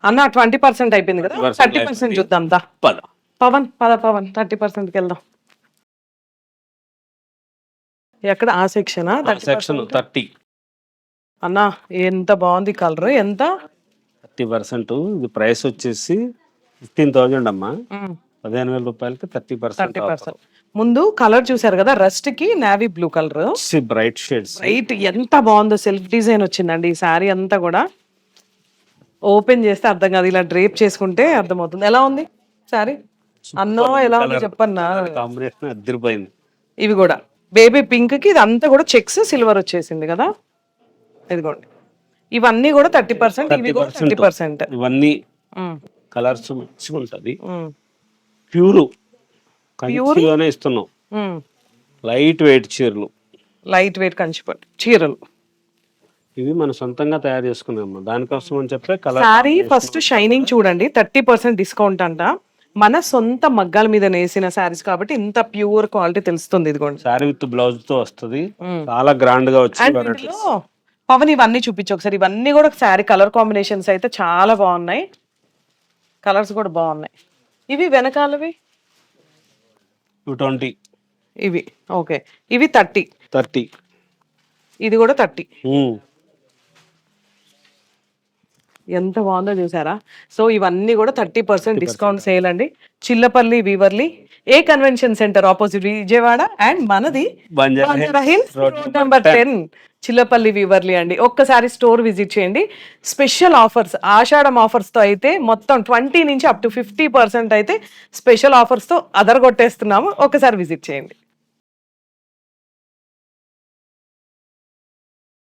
అన్న 20% అయిపోయింది కదా, 30% చూద్దాం దా. పద పవన్ 30%కి వెళ్దాం. ఎక్కడ ఆ సెక్షనా? సెక్షన్ 30 అన్న ఎంత బాగుంది కలర్. ఎంత? 30%. ఇది ప్రైస్ వచ్చేసి 15,000 అమ్మా. 15,000 రూపాయలకి 30%. ముందు కలర్ చూసారు కదా, రస్ట్ కి navy blue colour, bright shades. Right ఎంత బాగుందో. సెల్ఫ్ డిజైన్ వచ్చిందండి ఈ శారీ అంతా కూడా. ఓపెన్ చేస్తే అర్థం కాదు, ఇలా డ్రేప్ చేసుకుంటే అర్థమవుతుంది. ఎలా ఉంది శారీ? అన్నో ఎలా ఉంది చెప్పన్నా. కాంబినేషన్ అదిరిపోయింది. ఇవి కూడా బేబీ పింక్ కి ఇదంతా కూడా చెక్స్ సిల్వర్ వచ్చేసింది కదా. ఇదిగోండి, ఇవన్నీ కూడా 30%, ఇవి కూడా 30%. ఇవన్నీ కలర్స్ మంచిగా ఉంటది. ప్యూర్ కంచిలోనే ఇస్తున్నాం. లైట్ వెయిట్ చీరలు, లైట్ వెయిట్ కంచిపట్టు చీరలు. ఇవి మనం సొంతంగా తయారు చేసుకున్నాం. దానికోసం అని చెప్పే కలర్. శారీ ఫస్ట్ షైనింగ్ చూడండి, 30% డిస్కౌంట్ అంట. మన సొంత మగ్గాల మీద నేసిన శారీస్ కాబట్టి ఇంత ప్యూర్ క్వాలిటీ తెలుస్తుంది. ఇదిగోండి, శారీ విత్ బ్లౌజ్ తో వస్తుంది. చాలా గ్రాండ్ గా వచ్చింది. పవన్ ఇవన్నీ చూపించు ఒకసారి. ఇవన్నీ కూడా శారీ కలర్ కాంబినేషన్స్ అయితే చాలా బాగున్నాయి, కలర్స్ కూడా బాగున్నాయి. ఇవి వెనకాలవి 20. ఇవి ఓకే, ఇవి 30. ఇది కూడా 30. ఎంత బాగుందో చూసారా. సో ఇవన్నీ కూడా 30% డిస్కౌంట్ సేల్ అండి. Chillapalli Weaverly, A convention centre opposite Vijayawada, and మనది Banjara hills road number 10 Chillapalli Weaverly అండి. ఒక్కసారి స్టోర్ విజిట్ చేయండి. స్పెషల్ ఆఫర్స్, ఆషాఢం ఆఫర్స్ తో అయితే మొత్తం 20 నుంచి అప్ టు 50% అయితే స్పెషల్ ఆఫర్స్ తో అదరగొట్టేస్తున్నాము. ఒక్కసారి విజిట్ చేయండి.